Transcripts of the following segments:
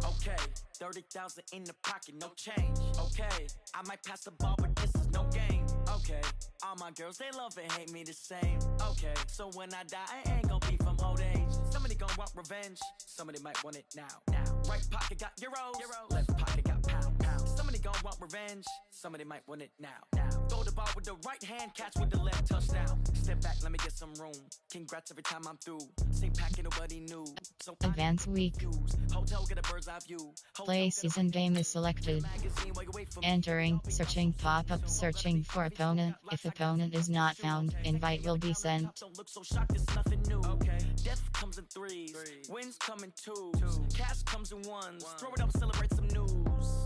Okay, 30,000 in the pocket, no change. Okay, I might pass the ball, but this is no game. Okay, all my girls, they love and hate me the same. Okay, so when I die, I ain't gon' be from old age. Somebody gon' want revenge, somebody might want it now. Right pocket got euros, left pocket got pounds. Somebody gon' want revenge, somebody might want it now. Throw the ball with the right hand, catch with the left, touchdown. Step back, let me get some room. Congrats every time I'm through. Same packet, nobody knew. So Advance week. Hotel, get a bird's eye view. Play season game is selected. Entering, searching pop-up, searching for opponent. If opponent is not found, invite will be sent. Don't look so shocked, it's nothing new. Okay. Death comes in threes, wins come in twos, cash comes in ones. Throw it up, celebrate some news.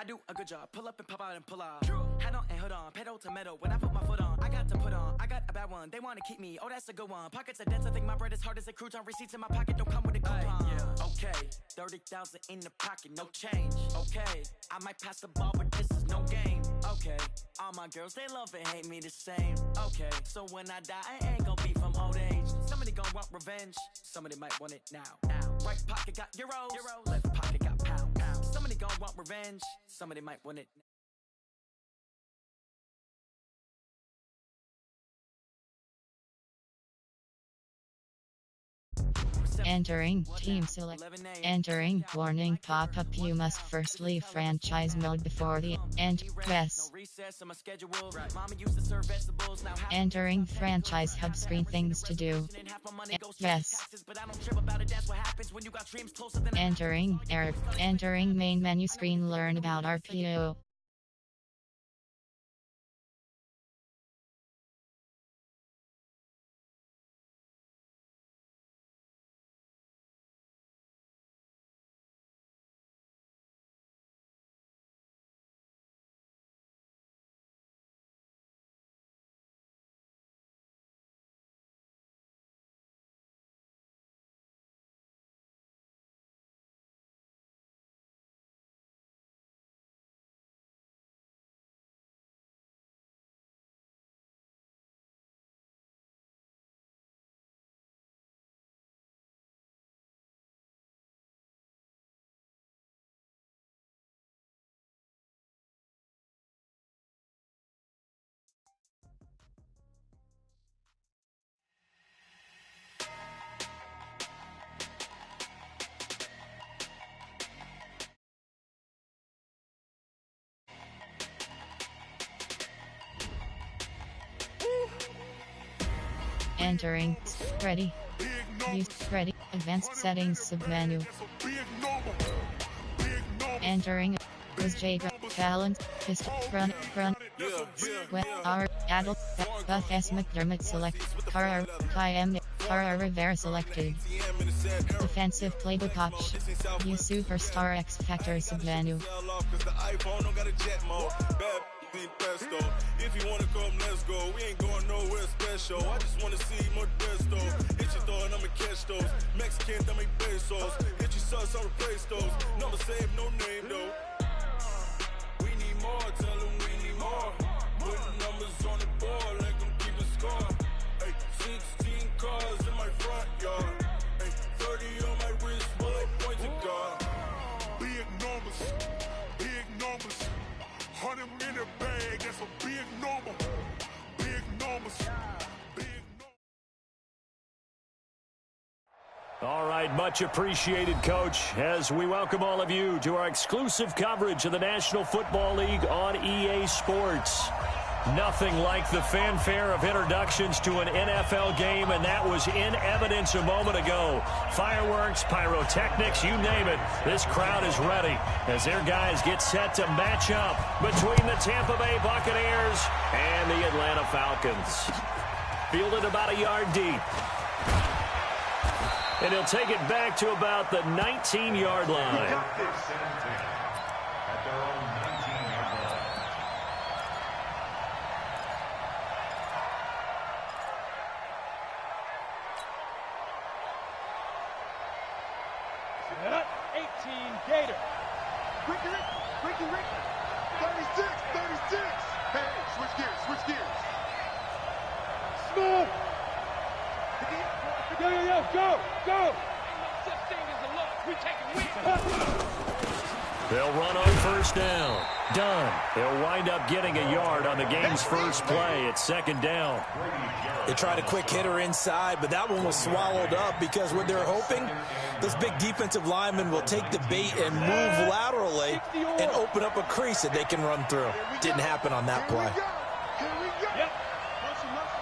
I do a good job, pull up and pop out and pull out. Head on and hood on, pedal to metal. When I put my foot on, I got to put on. I got a bad one, they wanna keep me. Oh, that's a good one. Pockets are dense, I think my bread is hard as a crouton. Receipts in my pocket don't come with a coupon. Okay, 30,000 in the pocket, no change. Okay, I might pass the ball, but this is no game. Okay, all my girls, they love and hate me the same. Okay, so when I die, I ain't gon' be from old age. Somebody gon' want revenge, somebody might want it now. Right pocket got euros, left pocket got pounds. Somebody gon' want revenge, somebody might want it. Entering, team select. Entering, warning pop-up. You must first leave franchise mode before the end. Yes. Entering franchise hub screen, things to do. Yes. Entering, error. Entering main menu screen, learn about RPO. Entering, ready. Use ready. Advanced settings submenu. Entering was J balance pistol run when our adult buff S McDermott select car Rivera selected. Defensive playbook option. Use Superstar X Factor submenu. If you wanna come, let's go. We ain't going nowhere special. I just wanna see Modesto. Hit your thought, I'ma catch those. Mexican, that make pesos. Hit your sus, I'll replace those. Number save, no name though. We need more, tell them we need more. Putting numbers on the board, like them keep the score. Hey, 16 cars in my front yard. Hey, 30 on my wrist, while I point to God. Big numbers, big numbers. 100 in a bag, that's a big number. Big numbers. Big numbers. All right, much appreciated, Coach, as we welcome all of you to our exclusive coverage of the National Football League on EA Sports. Nothing like the fanfare of introductions to an NFL game, and that was in evidence a moment ago. Fireworks, pyrotechnics, you name it. This crowd is ready as their guys get set to match up between the Tampa Bay Buccaneers and the Atlanta Falcons. Fielded about a yard deep. And he'll take it back to about the 19-yard line. Gator. Ricky. 36. Hey, switch gears. Smooth. Yo, go. They'll run on first down. Done. They'll wind up getting a yard on the game's first play. It's second down. They tried a quick hitter inside, but that one was swallowed up because what they're hoping, this big defensive lineman will take the bait and move laterally and open up a crease that they can run through. Didn't happen on that play. Here we go. Yep. Muscle.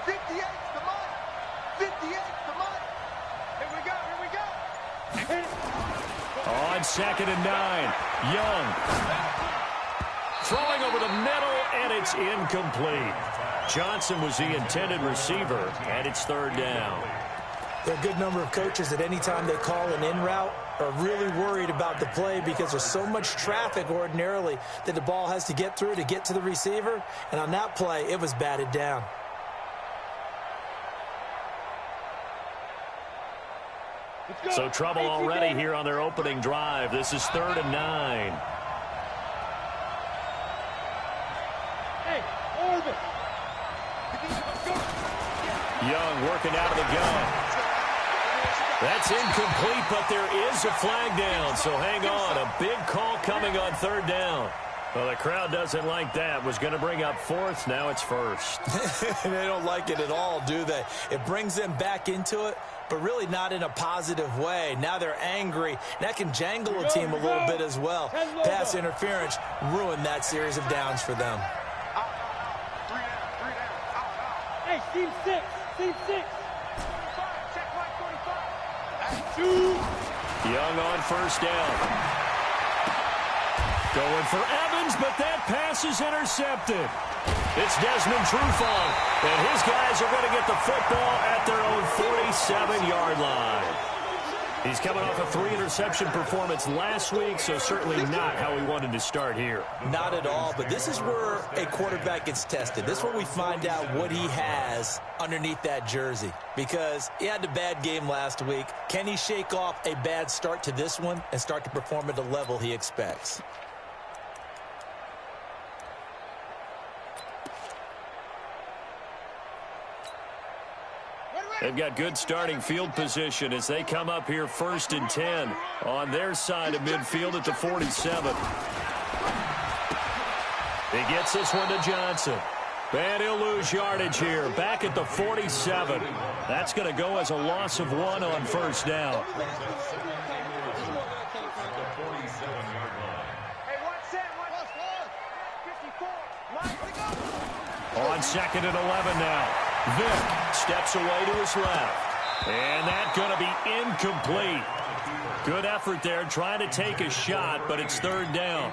58's the mark. 58's the mark. Here we go. On 2nd and 9, Young throwing over the middle, and it's incomplete. Johnson was the intended receiver, and it's third down. There are a good number of coaches that any time they call an in route are really worried about the play because there's so much traffic ordinarily that the ball has to get through to get to the receiver. And on that play, it was batted down. So trouble already here on their opening drive. This is 3rd and 9. Hey, Orbit. Young working out of the gun. That's incomplete, but there is a flag down, so hang on. A big call coming on 3rd down. Well, the crowd doesn't like that. Was going to bring up 4th. Now it's 1st. They don't like it at all, do they? It brings them back into it, but really not in a positive way. Now they're angry. That can jangle a team a little bit as well. Pass interference ruined that series of downs for them. Hey, team 6. Team 6. 25. Check right 25. 2. Young on first down. Going for Evans, but that pass is intercepted. It's Desmond Trufant, and his guys are going to get the football at their own 47-yard line. He's coming off a 3-interception performance last week, so certainly not how he wanted to start here. Not at all, but this is where a quarterback gets tested. This is where we find out what he has underneath that jersey, because he had a bad game last week. Can he shake off a bad start to this one and start to perform at the level he expects? They've got good starting field position as they come up here 1st and 10 on their side of midfield at the 47. He gets this one to Johnson. And he'll lose yardage here. Back at the 47. That's going to go as a loss of 1 on first down. On 2nd and 11 now. Vick steps away to his left. And that's going to be incomplete. Good effort there trying to take a shot, but it's 3rd down.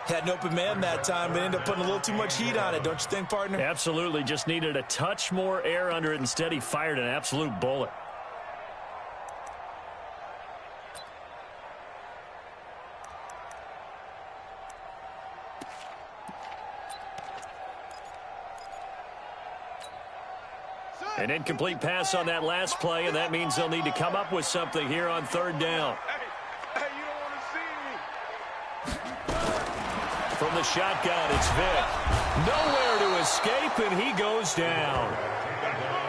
Had an open man that time, but ended up putting a little too much heat on it, don't you think, partner? Absolutely. Just needed a touch more air under it. Instead, he fired an absolute bullet. An incomplete pass on that last play, and that means they'll need to come up with something here on 3rd down. Hey, you don't want to see me. From the shotgun, it's Vick. Nowhere to escape, and he goes down.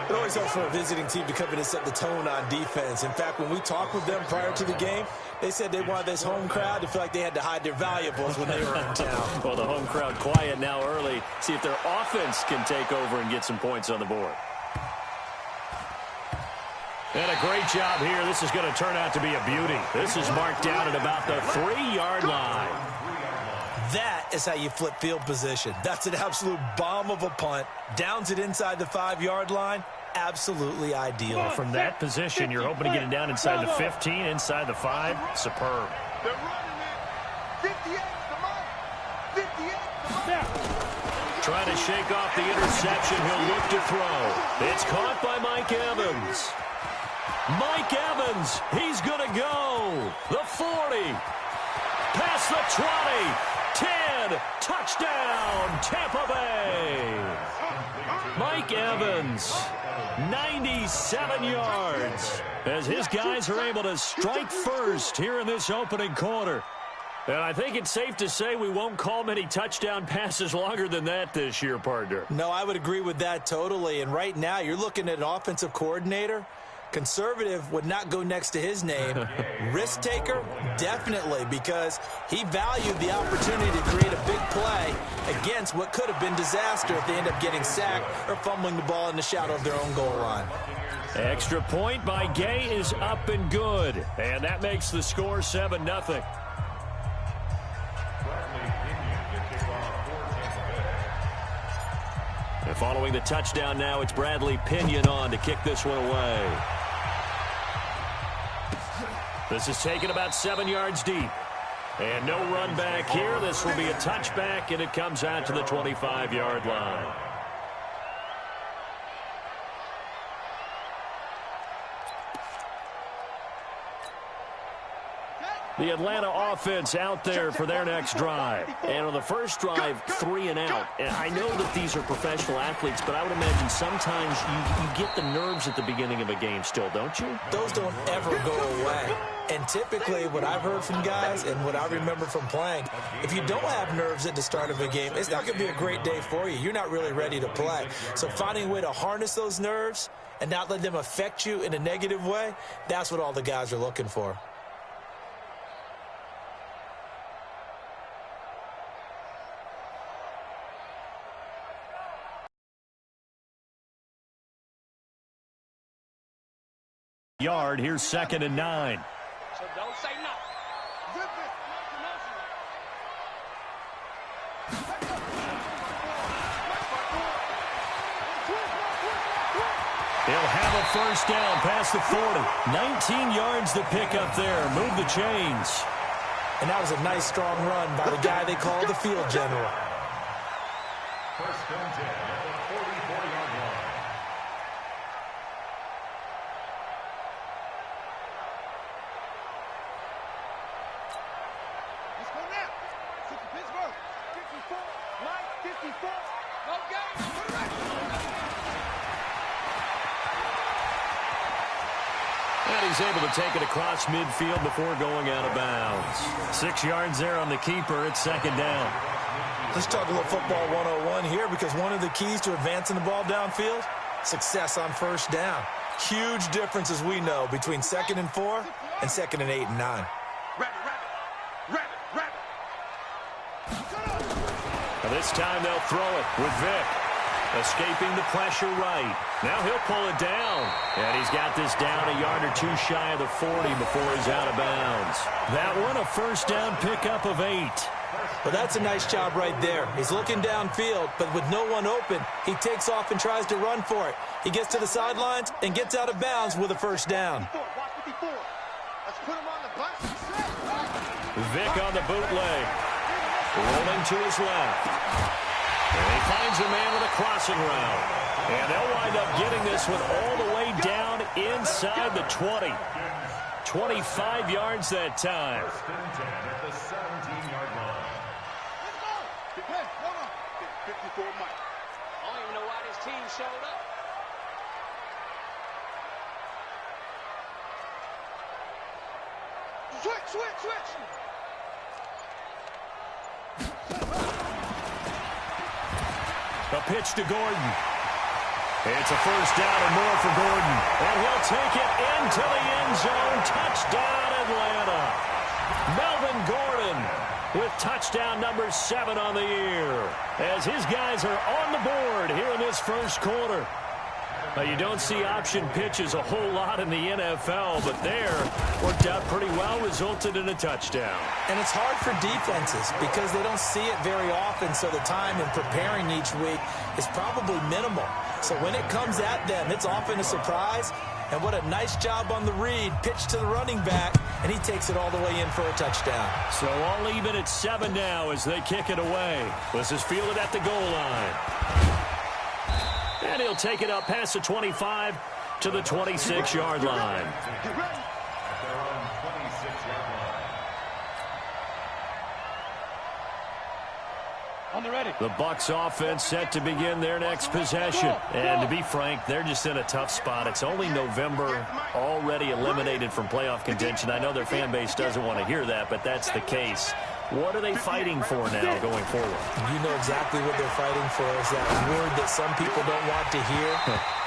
It always helps for a visiting team to come in and set the tone on defense. In fact, when we talked with them prior to the game, they said they wanted this home crowd to feel like they had to hide their valuables when they were in town. Well, the home crowd quiet now early. See if their offense can take over and get some points on the board. And a great job here. This is going to turn out to be a beauty. This is marked down at about the 3-yard line. That is how you flip field position. That's an absolute bomb of a punt. Downs it inside the 5-yard line. Absolutely ideal. Well, from that position, you're hoping to get it down inside the 15, inside the 5. Superb. They're running it. 58 the mark. 58 the mark. Trying to shake off the interception. He'll look to throw. It's caught by Mike Evans. Mike Evans, he's going to go. The 40. Past the 20. 10. Touchdown, Tampa Bay. Mike Evans, 97 yards. As his guys are able to strike first here in this opening quarter. And I think it's safe to say we won't call many touchdown passes longer than that this year, partner. No, I would agree with that totally. And right now, you're looking at an offensive coordinator Conservative would not go next to his name. Risk taker, definitely, because he valued the opportunity to create a big play against what could have been disaster if they end up getting sacked or fumbling the ball in the shadow of their own goal line. Extra point by Gay is up and good. And that makes the score 7-0. And following the touchdown now, it's Bradley Pinion on to kick this one away. This is taken about 7 yards deep. And no run back here. This will be a touchback, and it comes out to the 25-yard line. The Atlanta offense out there for their next drive. And on the first drive, 3 and out. And I know that these are professional athletes, but I would imagine sometimes you get the nerves at the beginning of a game still, don't you? Those don't ever go away. And typically what I've heard from guys and what I remember from playing, if you don't have nerves at the start of a game, it's not going to be a great day for you. You're not really ready to play. So finding a way to harness those nerves and not let them affect you in a negative way, that's what all the guys are looking for. Yard, here's 2nd and 9. So don't say nothing. He'll have a first down past the 40. 19 yards to pick up there. Move the chains. And that was a nice, strong run by the guy they call the field general. First and 10 at the 44-yard line. Let's go now. Pittsburgh. 54. Mike, 54. No game. Put it right. And he's able to take it across midfield before going out of bounds. 6 yards there on the keeper. It's 2nd down. Let's talk a little football 101 here, because one of the keys to advancing the ball downfield, success on first down. Huge difference, as we know, between 2nd and 4 and 2nd and 8 and 9. Now this time they'll throw it with Vick. Escaping the pressure right. Now he'll pull it down. And he's got this down a yard or two shy of the 40 before he's out of bounds. That one, a first down pickup of 8. Well, that's a nice job right there. He's looking downfield, but with no one open, he takes off and tries to run for it. He gets to the sidelines and gets out of bounds with a first down. Let's put him on the bus. Vick on the bootleg. Rolling to his left. And he finds a man with a crossing route. And they'll wind up getting this one all the way down inside the 20. 25 yards that time. First and 10 at the 17-yard line. Let's go. Hey, hold on. 54 Mike. I don't even know why this team showed up. Switch. A pitch to Gordon. It's a first down and more for Gordon. And he'll take it into the end zone. Touchdown, Atlanta. Melvin Gordon with touchdown number 7 on the year, as his guys are on the board here in this first quarter. Now, you don't see option pitches a whole lot in the NFL, but there worked out pretty well, resulted in a touchdown. And it's hard for defenses because they don't see it very often, so the time in preparing each week is probably minimal. So when it comes at them, it's often a surprise. And what a nice job on the read. Pitch to the running back, and he takes it all the way in for a touchdown. So all even at 7 now as they kick it away. This is fielded at the goal line. And he'll take it up past the 25 to the 26-yard line. At their own 26-yard line. On the ready. The Bucs offense set to begin their next possession. And to be frank, they're just in a tough spot. It's only November, already eliminated from playoff contention. I know their fan base doesn't want to hear that, but that's the case. What are they fighting for now going forward? You know exactly what they're fighting for. Is that word that some people don't want to hear,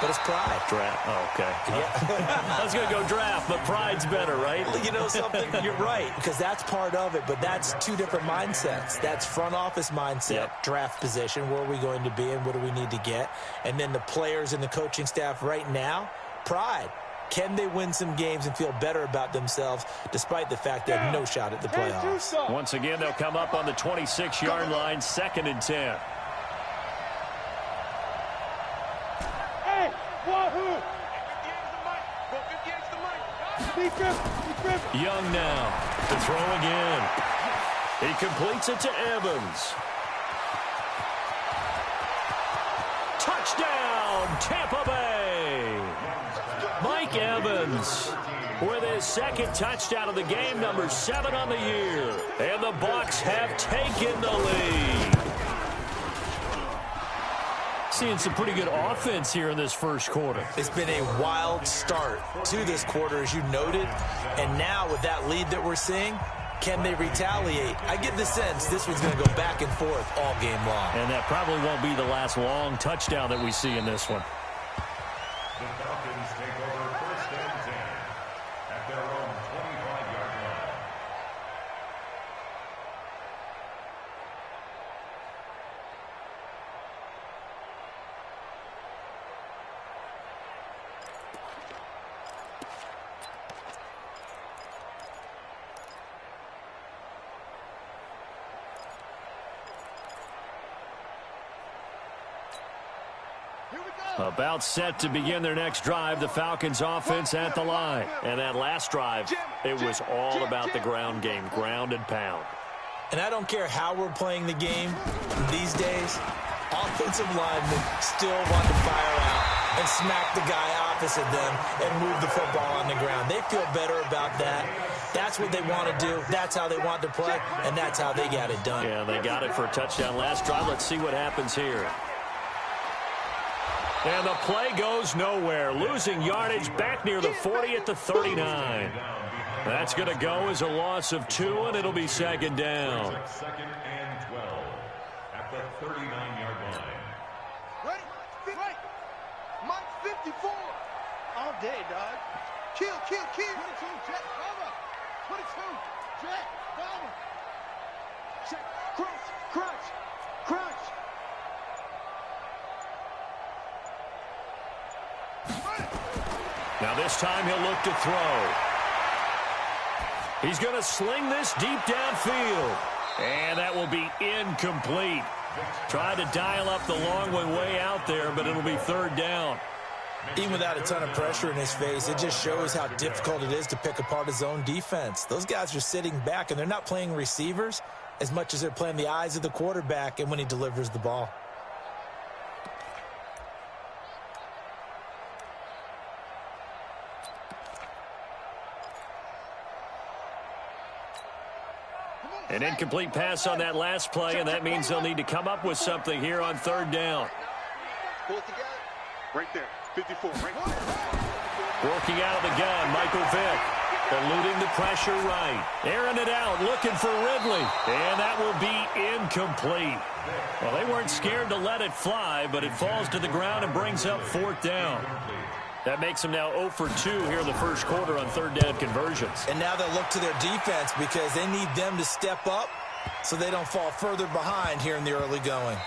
but it's pride. Draft. Oh, okay. Yeah. I was going to go draft, but pride's better, right? You know something? You're right, because that's part of it, but that's two different mindsets. That's front office mindset, draft position, where are we going to be and what do we need to get? And then the players and the coaching staff right now, pride. Can they win some games and feel better about themselves despite the fact they have no shot at the playoffs? Once again, they'll come up on the 26-yard line, 2nd and 10. Hey, wahoo! Young now to throw again. He completes it to Evans. Touchdown, Tampa Bay! Mike Evans with his 2nd touchdown of the game, number 7 on the year. And the Bucs have taken the lead. Seeing some pretty good offense here in this first quarter. It's been a wild start to this quarter, as you noted. And now with that lead that we're seeing, can they retaliate? I get the sense this one's going to go back and forth all game long. And that probably won't be the last long touchdown that we see in this one. The Falcons take over 1st and 10 at their own 25-yard line. About set to begin their next drive, the Falcons offense at the line. And that last drive, it was all about the ground game, ground and pound. And I don't care how we're playing the game these days, offensive linemen still want to fire out and smack the guy opposite them and move the football on the ground. They feel better about that. That's what they want to do. That's how they want to play, and that's how they got it done. Yeah, they got it for a touchdown last drive. Let's see what happens here. And the play goes nowhere. Losing yardage back near the 40 at the 39. That's going to go as a loss of 2, and it'll be 2nd down. 2nd and 12 at the 39-yard line. Right. Mike 54. All day, dog. Kill. 22, Jet, cover. 22, Jet, cover. Check, crunch. Now this time he'll look to throw. He's going to sling this deep downfield. And that will be incomplete. Tried to dial up the long one way out there, but it'll be 3rd down. Even without a ton of pressure in his face, it just shows how difficult it is to pick apart his own defense. Those guys are sitting back, and they're not playing receivers as much as they're playing the eyes of the quarterback and when he delivers the ball. An incomplete pass on that last play, and that means they'll need to come up with something here on 3rd down. Pull it together. Right there. 54. Right there. Working out of the gun, Michael Vick. Eluding the pressure right. Airing it out, looking for Ridley. And that will be incomplete. Well, they weren't scared to let it fly, but it falls to the ground and brings up 4th down. That makes them now 0 for 2 here in the first quarter on 3rd down conversions. And now they'll look to their defense because they need them to step up so they don't fall further behind here in the early going.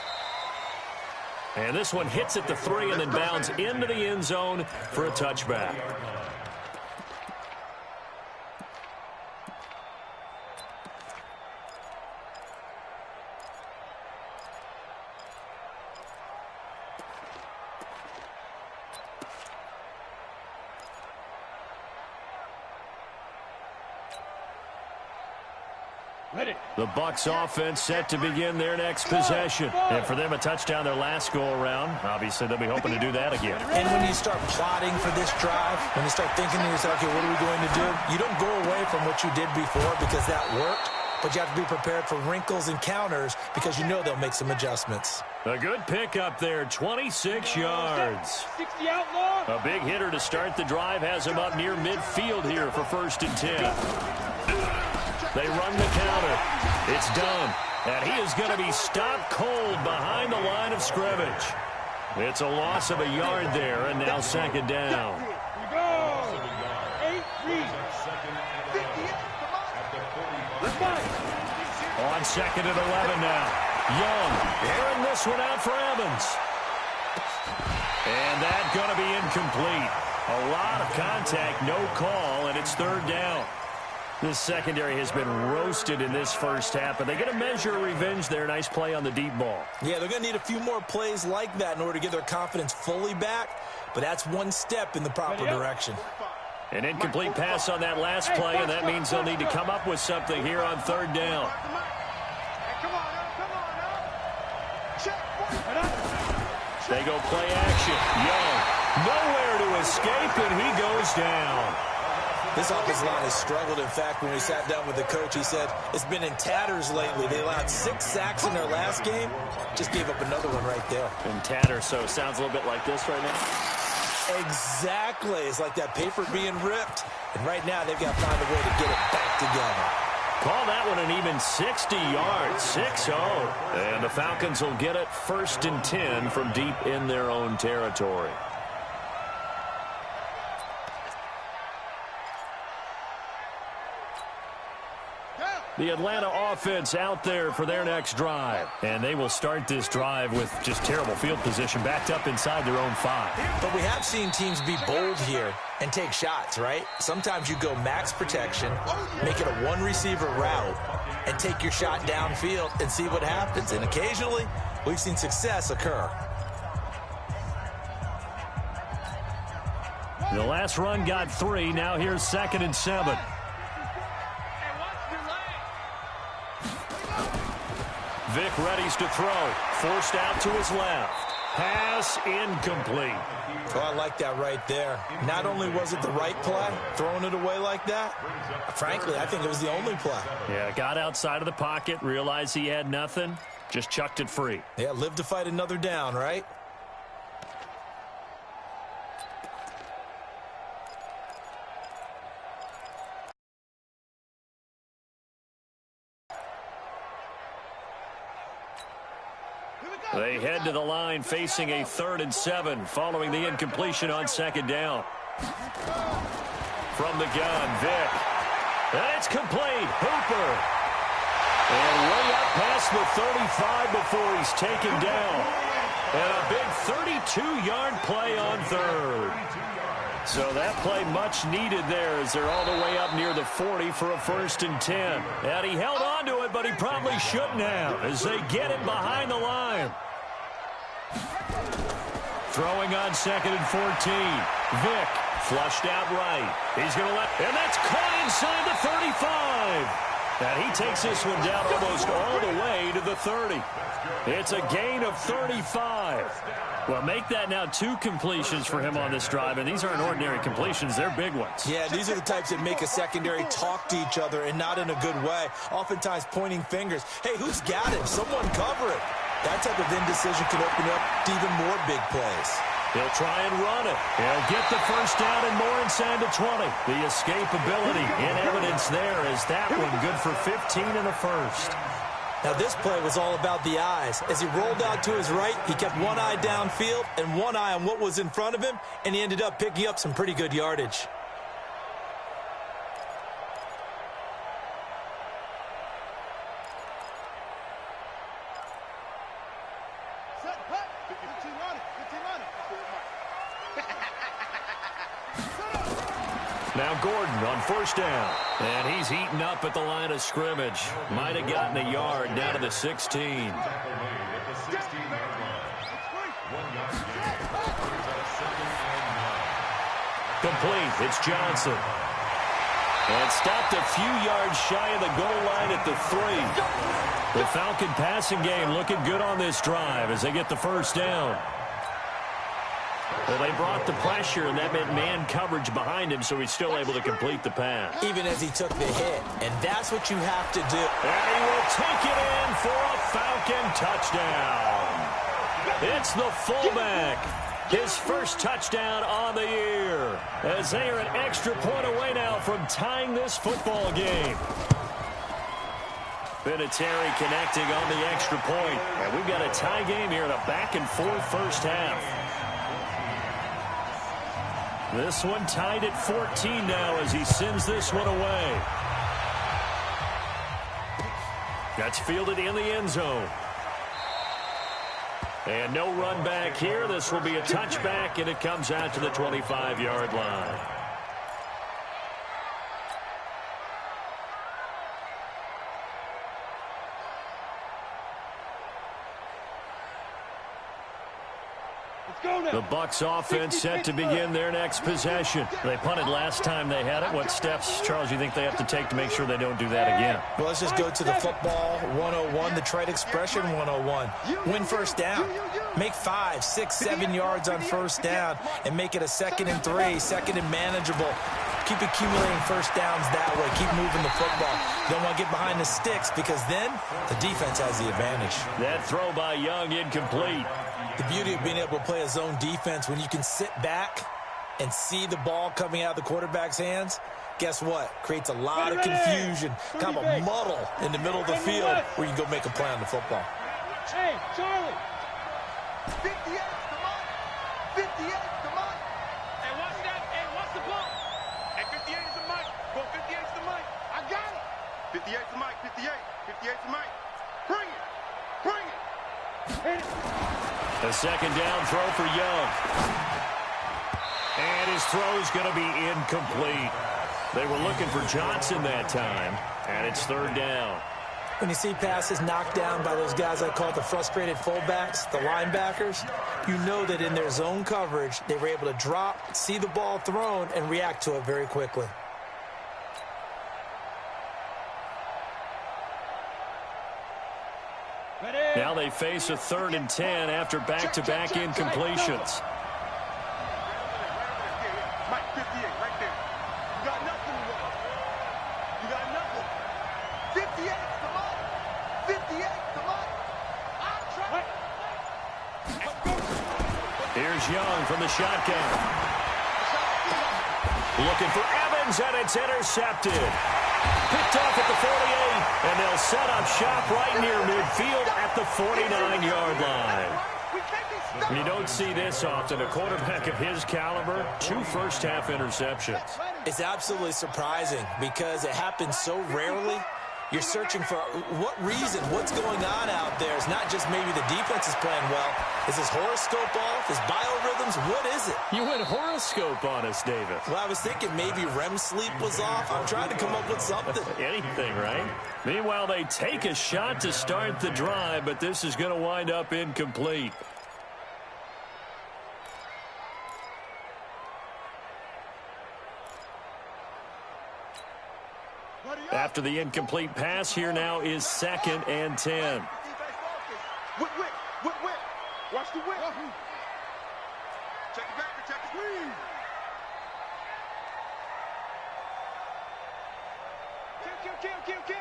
And this one hits at the 3 and then bounds into the end zone for a touchback. The Bucs offense set to begin their next possession. And for them, a touchdown their last go-around. Obviously, they'll be hoping to do that again. And when you start plotting for this drive, when you start thinking to yourself, okay, what are we going to do? You don't go away from what you did before because that worked, but you have to be prepared for wrinkles and counters because you know they'll make some adjustments. A good pickup there, 26 yards. 60 out long. A big hitter to start the drive has him up near midfield here for 1st and 10. They run the counter. It's done. And he is going to be stopped cold behind the line of scrimmage. It's a loss of a yard there, and now second down. On second and 11 now. Young airing this one out for Evans. And that's going to be incomplete. A lot of contact, no call, and it's third down. This secondary has been roasted in this first half, but they get a measure of revenge there. Nice play on the deep ball. Yeah, they're going to need a few more plays like that in order to get their confidence fully back, but that's one step in the proper direction. An incomplete pass on that last play, and that means they'll need to come up with something here on third down. They go play action. Young, nowhere to escape, and he goes down. This offensive line has struggled. In fact, when we sat down with the coach, he said it's been in tatters lately. They allowed 6 sacks in their last game. Just gave up another one right there. In tatters, so it sounds a little bit like this right now. Exactly. It's like that paper being ripped. And right now, they've got to find a way to get it back together. Call that one an even 60 yards, 6-0. And the Falcons will get it 1st and 10 from deep in their own territory. The Atlanta offense out there for their next drive. And they will start this drive with just terrible field position, backed up inside their own 5. But we have seen teams be bold here and take shots, right? Sometimes you go max protection, make it a one-receiver route, and take your shot downfield and see what happens. And occasionally, we've seen success occur. The last run got 3. Now here's 2nd and 7. Vic readies to throw. Forced out to his left. Pass incomplete. Oh, I like that right there. Not only was it the right play, throwing it away like that, frankly, I think it was the only play. Yeah, got outside of the pocket, realized he had nothing, just chucked it free. Yeah, live to fight another down, right? They head to the line facing a 3rd and 7 following the incompletion on 2nd down. From the gun, Vic. And it's complete. Hooper. And way up past the 35 before he's taken down. And a big 32-yard play on 3rd. So that play much needed there as they're all the way up near the 40 for a 1st and 10. And he held on to it, but he probably shouldn't have as they get him behind the line. Throwing on 2nd and 14. Vic flushed out right. He's going to let, and that's caught inside the 35. And he takes this one down almost all the way to the 30. It's a gain of 35. Well, make that now 2 completions for him on this drive, and these aren't ordinary completions. They're big ones. Yeah, these are the types that make a secondary talk to each other and not in a good way, oftentimes pointing fingers. Hey, who's got him? Someone cover it. That type of indecision can open up to even more big plays. He'll try and run it. He'll get the 1st down and more inside the 20. The escapability in evidence there is that one good for 15 in the 1st. Now, this play was all about the eyes. As he rolled out to his right, he kept one eye downfield and one eye on what was in front of him, and he ended up picking up some pretty good yardage. Now Gordon on 1st down. And he's heating up at the line of scrimmage. Might have gotten a yard down to the 16. Complete. It's Johnson. And stopped a few yards shy of the goal line at the 3. The Falcon passing game looking good on this drive as they get the 1st down. Well, they brought the pressure, and that meant man coverage behind him, so he's still able to complete the pass. Even as he took the hit, and that's what you have to do. And he will take it in for a Falcon touchdown. It's the fullback. His 1st touchdown on the year, as they are an extra point away now from tying this football game. Vinatieri connecting on the extra point. And we've got a tie game here in a back-and-forth first half. This one tied at 14 now as he sends this one away. That's fielded in the end zone. And no run back here. This will be a touchback, and it comes out to the 25-yard line. The Bucs offense set to begin their next possession. They punted last time they had it. What steps, Charles, do you think they have to take to make sure they don't do that again? Well, let's just go to the football 101, the trade expression 101. Win first down. Make 5, 6, 7 yards on first down and make it a 2nd and 3, 2nd and manageable. Keep accumulating first downs that way. Keep moving the football. You don't want to get behind the sticks because then the defense has the advantage. That throw by Young incomplete. The beauty of being able to play a zone defense when you can sit back and see the ball coming out of the quarterback's hands, guess what? Creates a lot of confusion, kind of a muddle in the middle of the field where you can go make a play on the football. Hey, Charlie. 58, come on. 58, come on. Hey, watch that. Hey, watch the ball. Hey, 58 is the mic. Go 58 is the mic. I got it. 58 is the mic. 58. 58 is the mic. Bring it. Bring it. Hit it. A second down throw for Young. And his throw's going to be incomplete. They were looking for Johnson that time, and it's 3rd down. When you see passes knocked down by those guys I call the frustrated fullbacks, the linebackers, you know that in their zone coverage, they were able to drop, see the ball thrown, and react to it very quickly. Now they face a 3rd and 10 after back-to-back incompletions. Mike, 58, right there. You got nothing. You got nothing. 58, come on. 58, come on. I'm trying. Here's Young from the shotgun. Looking for Evans, and it's intercepted. Picked off at the 48, and they'll set up shop right near midfield at the 49-yard line. You don't see this often. A quarterback of his caliber, 2 first-half interceptions. It's absolutely surprising because it happens so rarely. You're searching for what reason, what's going on out there. It's not just maybe the defense is playing well. Is his horoscope off? His biorhythms? What is it? You went horoscope on us, David. Well, I was thinking maybe REM sleep was off. I'm trying to come up with something. Anything, right? Meanwhile, they take a shot to start the drive, but this is going to wind up incomplete. After the incomplete pass, here now is 2nd and 10. Whip. Watch the whip. Check it back, check it. Kill.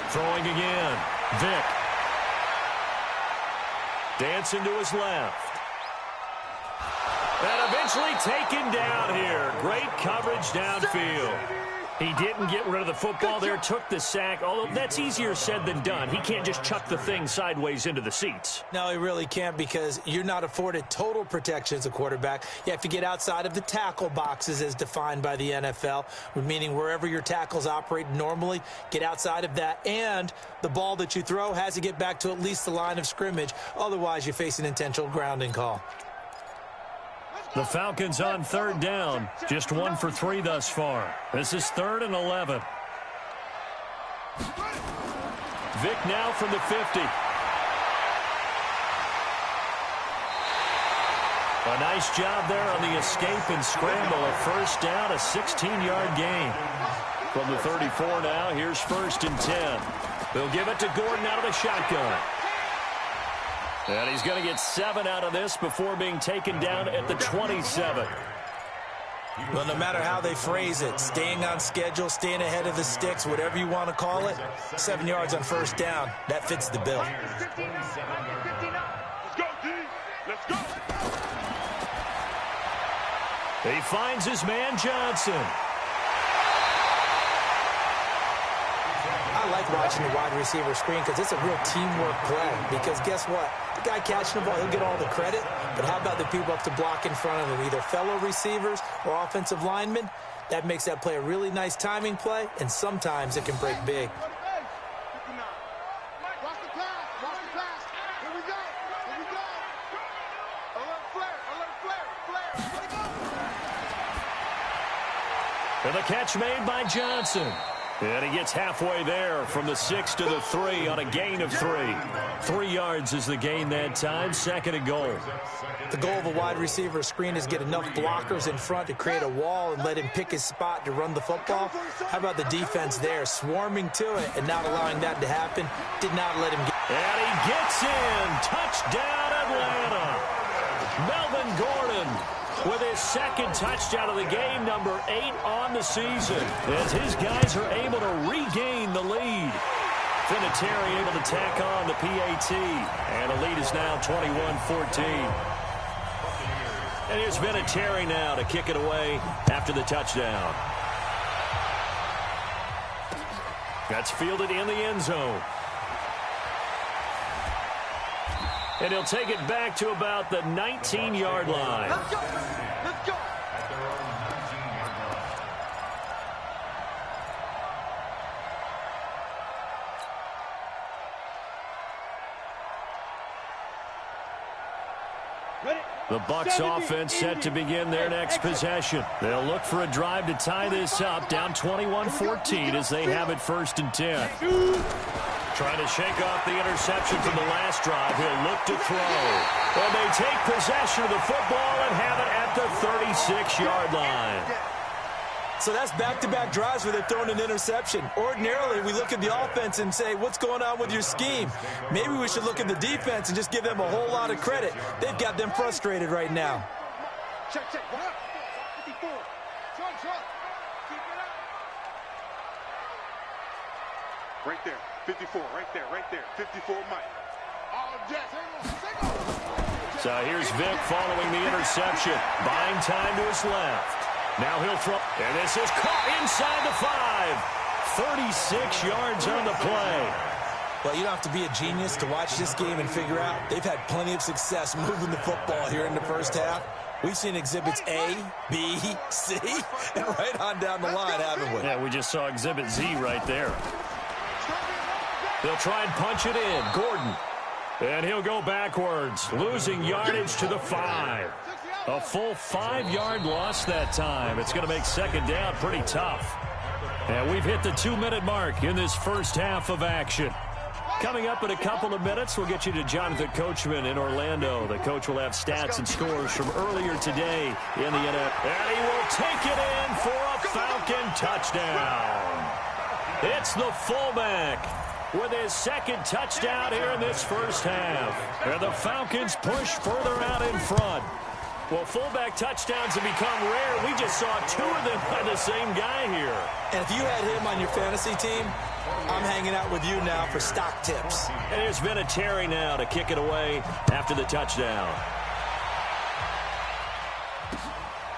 Throwing again. Vic. Dancing to his left. And eventually taken down here. Great coverage downfield. He didn't get rid of the football there, took the sack, although that's easier said than done. He can't just chuck the thing sideways into the seats. No, he really can't because you're not afforded total protection as a quarterback. You have to get outside of the tackle boxes as defined by the NFL, meaning wherever your tackles operate normally, get outside of that, and the ball that you throw has to get back to at least the line of scrimmage. Otherwise, you face an intentional grounding call. The Falcons on 3rd down. Just 1 for 3 thus far. This is 3rd and 11. Vic now from the 50. A nice job there on the escape and scramble. A first down, a 16-yard gain. From the 34 now, here's 1st and 10. They'll give it to Gordon out of the shotgun. And he's going to get 7 out of this before being taken down at the 27. Well, no matter how they phrase it, staying on schedule, staying ahead of the sticks, whatever you want to call it, 7 yards on 1st down, that fits the bill. Let's go, D. Let's go. He finds his man Johnson. like watching the wide receiver screen because it's a real teamwork play. Because guess what? The guy catching the ball, he'll get all the credit. But how about the people up to block in front of him, either fellow receivers or offensive linemen? That makes that play a really nice timing play, and sometimes it can break big. And the catch made by Johnson. And he gets halfway there from the 6 to the 3 on a gain of 3. 3 yards is the gain that time, 2nd and goal. The goal of a wide receiver screen is get enough blockers in front to create a wall and let him pick his spot to run the football. How about the defense there, swarming to it and not allowing that to happen? Did not let him get. And he gets in. Touchdown, Atlanta. Melvin Gordon with his 2nd touchdown of the game, number 8 on the season, as his guys are able to regain the lead. Vinatieri able to tack on the PAT, and the lead is now 21-14. And here's Vinatieri now to kick it away after the touchdown. That's fielded in the end zone. And he'll take it back to about the 19-yard line. Let's go. Let's go. The Bucs offense set to begin their next possession. They'll look for a drive to tie this up, down 21-14 as they have it 1st and 10. Trying to shake off the interception from the last drive. He'll look to throw. And they take possession of the football and have it at the 36-yard line. So that's back-to-back drives where they're throwing an interception. Ordinarily, we look at the offense and say, what's going on with your scheme? Maybe we should look at the defense and just give them a whole lot of credit. They've got them frustrated right now. Check. 54. Truck. Keep it up. Right there. 54. Right there. 54, Mike. Oh, Jets. So here's Vic following the interception. Buying time to his left. Now he'll throw, and this is caught inside the 5. 36 yards on the play. Well, you don't have to be a genius to watch this game and figure out they've had plenty of success moving the football here in the first half. We've seen exhibits A, B, C, and right on down the line, haven't we? Yeah, we just saw exhibit Z right there. They'll try and punch it in. Gordon. And he'll go backwards, losing yardage to the 5. A full 5-yard loss that time. It's going to make 2nd down pretty tough. And we've hit the 2-minute mark in this first half of action. Coming up in a couple of minutes, we'll get you to Jonathan Coachman in Orlando. The coach will have stats and scores from earlier today in the NFL. And he will take it in for a Falcon touchdown. It's the fullback with his 2nd touchdown here in this first half. And the Falcons push further out in front. Well, fullback touchdowns have become rare. We just saw 2 of them by the same guy here. And if you had him on your fantasy team, I'm hanging out with you now for stock tips. And here's Vinatieri now to kick it away after the touchdown.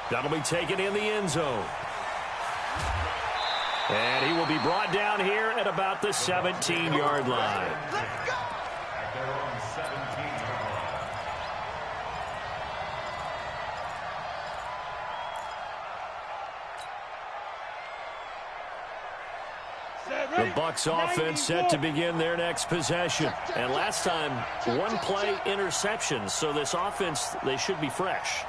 That'll be taken in the end zone. And he will be brought down here at about the 17-yard line. Let's go. At their own 17-yard line. The Bucs offense set to begin their next possession. And last time, 1-play interception. So this offense, they should be fresh.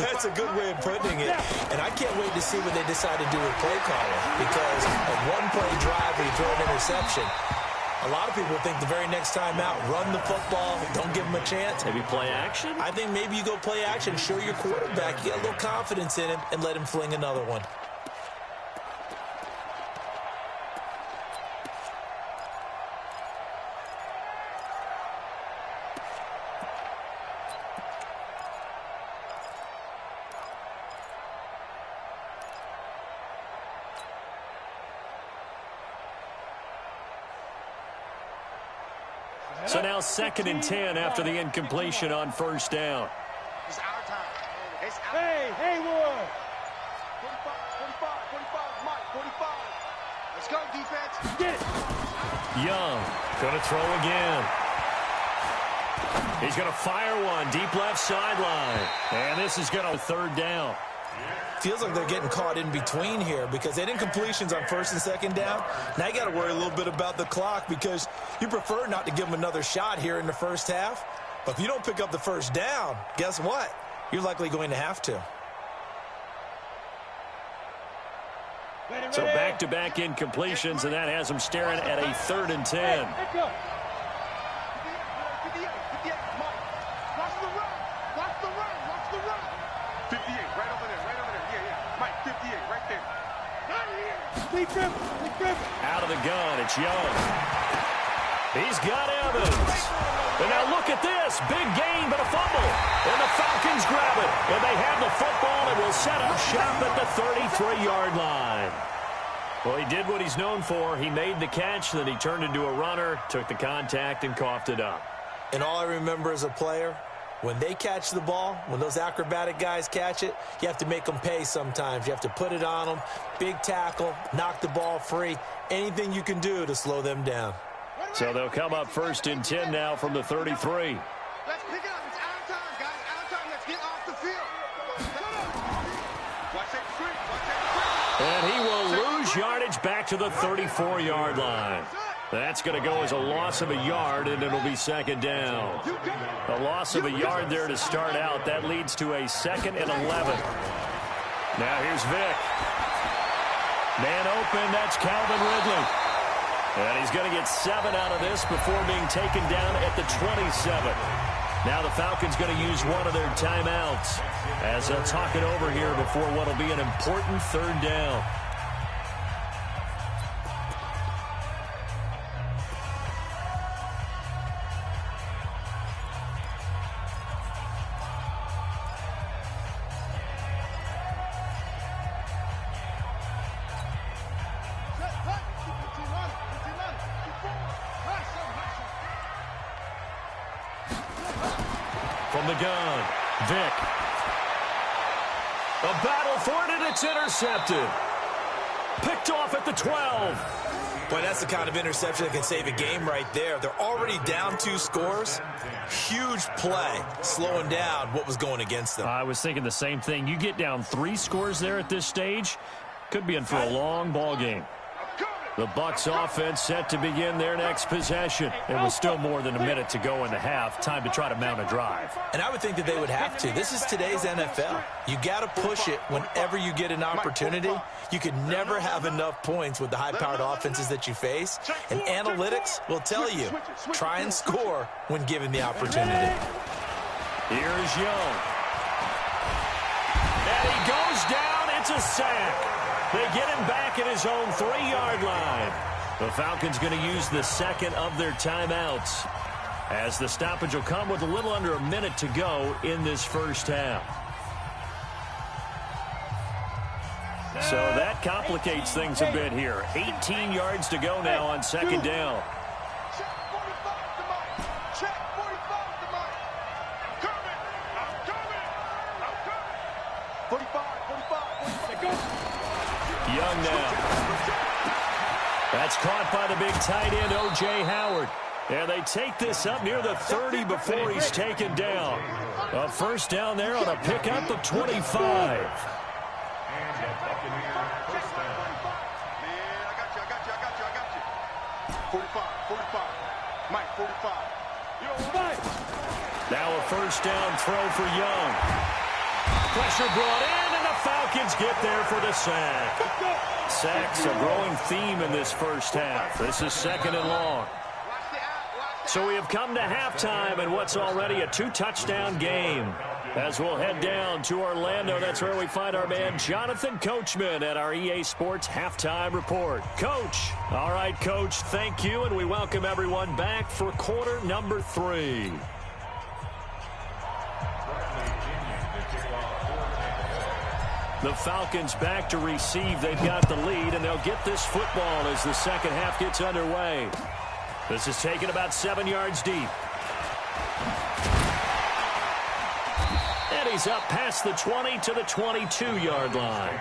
That's a good way of putting it. And I can't wait to see what they decide to do with play calling. Because a 1-play drive where you throw an interception, a lot of people think the very next time out, run the football, don't give them a chance. Maybe play action? I think maybe you go play action, show your quarterback, you get a little confidence in him, and let him fling another one. So now 2nd and 10 after the incompletion on first down. It's our time. It's our Hey, Haywood. 45, Mike, 45. Let's go, defense. Young going to throw again. He's going to fire one deep left sideline. And this is going to third down. Feels like they're getting caught in between here because they didn't completions on first and second down. Now you got to worry a little bit about the clock because you prefer not to give them another shot here in the first half. But if you don't pick up the first down, guess what? You're likely going to have to. So back-to-back incompletions, and that has them staring at a 3rd and 10. Out of the gun, it's Young. He's got Evans. And now look at this. Big gain, but a fumble. And the Falcons grab it. And they have the football and will set up shop at the 33-yard line. Well, he did what he's known for. He made the catch, then he turned into a runner, took the contact, and coughed it up. And all I remember as a player, when they catch the ball, when those acrobatic guys catch it, you have to make them pay sometimes. You have to put it on them, big tackle, knock the ball free, anything you can do to slow them down. So they'll come up 1st and 10 now from the 33. Let's pick it up. It's out of time, guys. Out of time. Let's get off the field. Watch that screen. Watch that screen. And he will lose yardage back to the 34-yard line. That's going to go as a loss of a yard, and it'll be 2nd down. A loss of a yard there to start out. That leads to a 2nd and 11. Now here's Vick. Man open, that's Calvin Ridley. And he's going to get 7 out of this before being taken down at the 27. Now the Falcons going to use one of their timeouts as they'll talk it over here before what will be an important 3rd down. From the gun, Vick. A battle for it, and it's intercepted. Picked off at the 12. Boy, that's the kind of interception that can save a game right there. They're already down 2 scores. Huge play, slowing down what was going against them. I was thinking the same thing. You get down 3 scores there at this stage, could be in for a long ball game. The Bucs offense set to begin their next possession. It was still more than a minute to go in the half. Time to try to mount a drive. And I would think that they would have to. This is today's NFL. You got to push it whenever you get an opportunity. You can never have enough points with the high-powered offenses that you face. And analytics will tell you, try and score when given the opportunity. Here's Young. And he goes down. It's a sack. They get him back at his own 3-yard line. The Falcons going to use the 2nd of their timeouts as the stoppage will come with a little under a minute to go in this first half. So that complicates things a bit here. 18 yards to go now on 2nd down. Check 45 to Mike. Check 45 to Mike. I'm coming. I'm coming. I'm coming. 45. Young now. That's caught by the big tight end, O.J. Howard. And they take this up near the 30 before he's taken down. A 1st down there on a pickup of 25. Mike, 45. Now a 1st down throw for Young. Pressure brought in, and the Falcons get there for the sack. Sacks a growing theme in this first half. This is 2nd and long. So we have come to halftime in what's already a 2-touchdown game. As we'll head down to Orlando, that's where we find our man Jonathan Coachman at our EA Sports Halftime Report. Coach. All right, Coach, thank you, and we welcome everyone back for quarter number 3. The Falcons back to receive. They've got the lead, and they'll get this football as the second half gets underway. This is taken about 7 yards deep. And he's up past the 20 to the 22-yard line.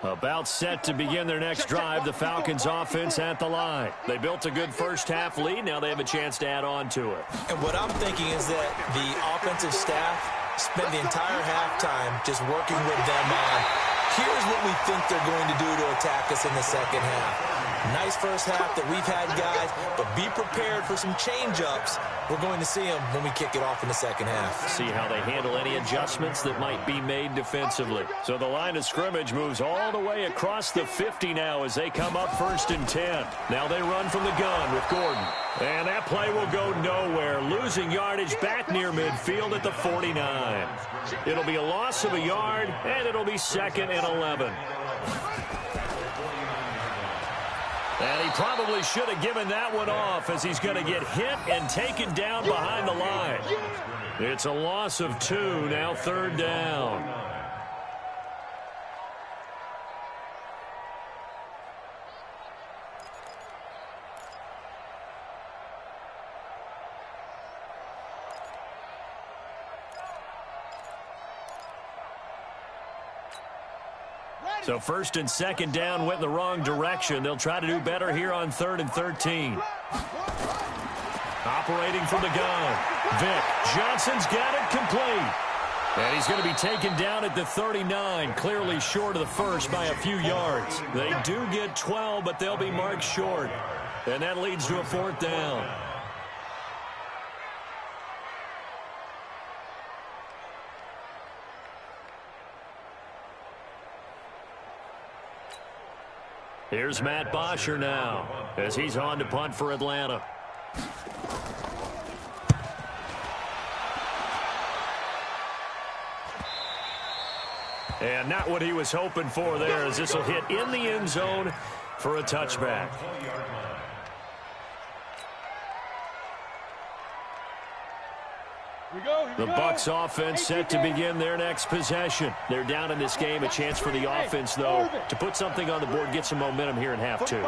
About set to begin their next drive, the Falcons offense at the line. They built a good first-half lead. Now they have a chance to add on to it. And what I'm thinking is that the offensive staff spent the entire halftime just working with them on, here's what we think they're going to do to attack us in the second half. Nice first half that we've had, guys, but be prepared for some change-ups. We're going to see them when we kick it off in the second half. See how they handle any adjustments that might be made defensively. So the line of scrimmage moves all the way across the 50 now as they come up 1st and 10. Now they run from the gun with Gordon. And that play will go nowhere, losing yardage back near midfield at the 49. It'll be a loss of a yard, and it'll be 2nd and 11. And he probably should have given that one off as he's going to get hit and taken down behind the line. It's a loss of 2, now 3rd down. So 1st and 2nd down went in the wrong direction. They'll try to do better here on 3rd and 13. Operating from the gun. Vick. Johnson's got it complete. And he's going to be taken down at the 39, clearly short of the first by a few yards. They do get 12, but they'll be marked short. And that leads to a 4th down. Here's Matt Bosher now as he's on to punt for Atlanta. And not what he was hoping for there, as this will hit in the end zone for a touchback. The Bucs offense set to begin their next possession. They're down in this game. A chance for the offense, though, to put something on the board, get some momentum here in half 2.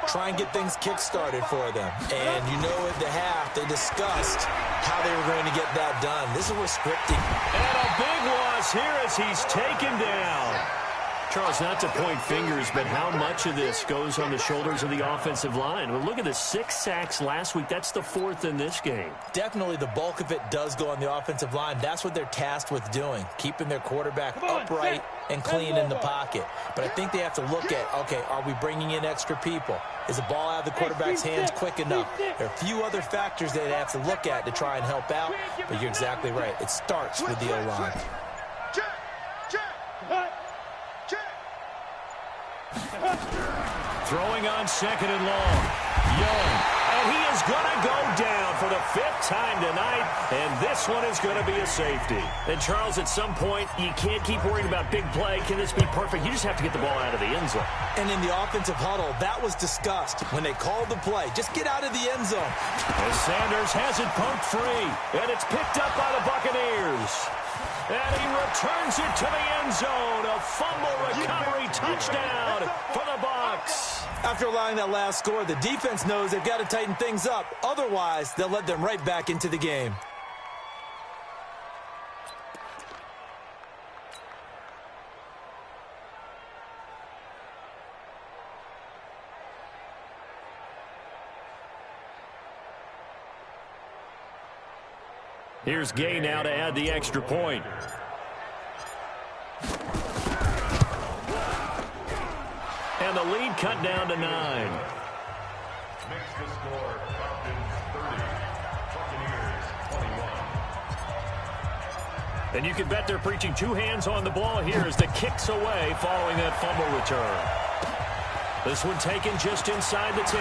Try and get things kick-started for them. And you know at the half, they discussed how they were going to get that done. This is where scripting. And a big loss here as he's taken down. Charles, not to point fingers, but how much of this goes on the shoulders of the offensive line? Well, look at the 6 sacks last week. That's the 4th in this game. Definitely the bulk of it does go on the offensive line. That's what they're tasked with doing, keeping their quarterback upright and clean in the pocket. But I think they have to look at, okay, are we bringing in extra people? Is the ball out of the quarterback's hands quick enough? There are a few other factors that they have to look at to try and help out, but you're exactly right. It starts with the O-line. Throwing on 2nd and long. Young. And he is going to go down for the 5th time tonight, and this one is going to be a safety. And, Charles, at some point, you can't keep worrying about big play. Can this be perfect? You just have to get the ball out of the end zone. And in the offensive huddle, that was discussed when they called the play. Just get out of the end zone. As Sanders has it poked free, and it's picked up by the Buccaneers. And he returns it to the end zone. A fumble recovery touchdown for the Bucs. After allowing that last score, the defense knows they've got to tighten things up. Otherwise, they'll let them right back into the game. Here's Gay now to add the extra point. And the lead cut down to 9. Makes the score Falcons 30, Buccaneers 21. And you can bet they're preaching 2 hands on the ball here as the kick's away following that fumble return. This one taken just inside the 10.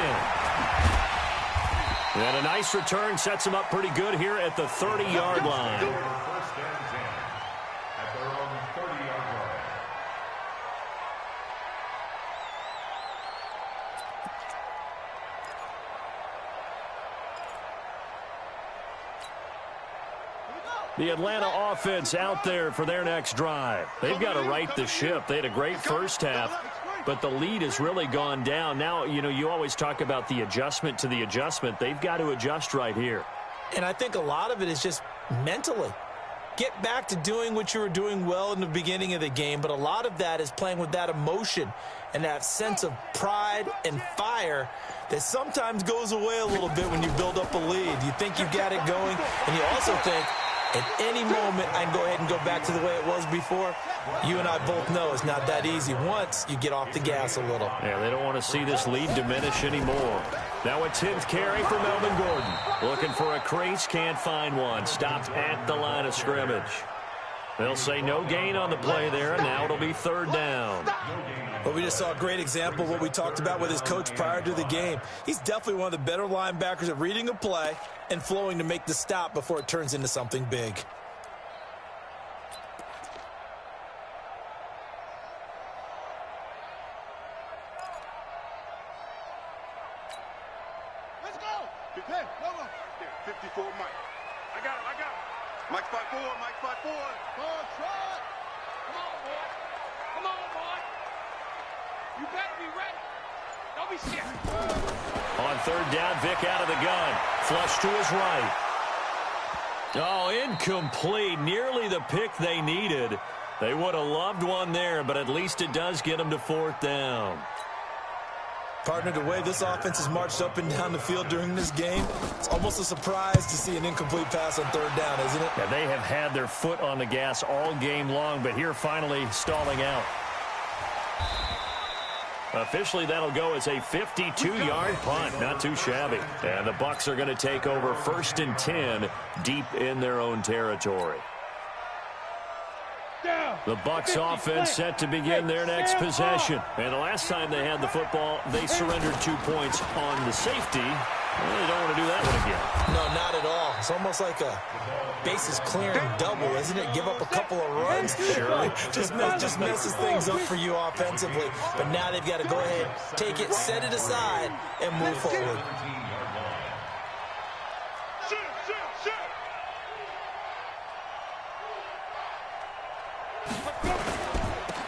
And a nice return sets them up pretty good here at the 30-yard line. 1st and 10 at their own 30-yard line. The Atlanta offense out there for their next drive. They've got to right the ship. They had a great first half, but the lead has really gone down. Now, you know, you always talk about the adjustment to the adjustment. They've got to adjust right here. And I think a lot of it is just mentally. get back to doing what you were doing well in the beginning of the game, but a lot of that is playing with that emotion and that sense of pride and fire that sometimes goes away a little bit when you build up a lead. You think you've got it going, and you also think, at any moment, I can go ahead and go back to the way it was before. You and I both know it's not that easy once you get off the gas a little. Yeah, they don't want to see this lead diminish anymore. Now a 10th carry for Melvin Gordon. Looking for a crease, can't find one. Stopped at the line of scrimmage. They'll say no gain on the play there, and now it'll be 3rd down. Well, we just saw a great example of what we talked about with his coach prior to the game. He's definitely one of the better linebackers at reading a play and flowing to make the stop before it turns into something big. Let's go. Hey, go. 54 Mike. I got him. Mike spot 4. Come on, Trot. Come on, boy. You better be ready. Don't be scared. On 3rd down, Vic out of the gun. Flush to his right. Oh, incomplete. Nearly the pick they needed. They would have loved one there, but at least it does get them to 4th down. Partner, the way this offense has marched up and down the field during this game, it's almost a surprise to see an incomplete pass on 3rd down, isn't it? Yeah, they have had their foot on the gas all game long, but here finally stalling out. Officially, that'll go as a 52-yard punt. Not too shabby. And the Bucs are going to take over 1st and 10 deep in their own territory. The Bucs offense set to begin their next possession. And the last time they had the football, they surrendered 2 points on the safety. Well, they don't want to do that one again. No, not at all. It's almost like a bases clearing double, isn't it? Give up a couple of runs. Sure. just messes things up for you offensively. But now they've got to go ahead, take it, set it aside, and move forward.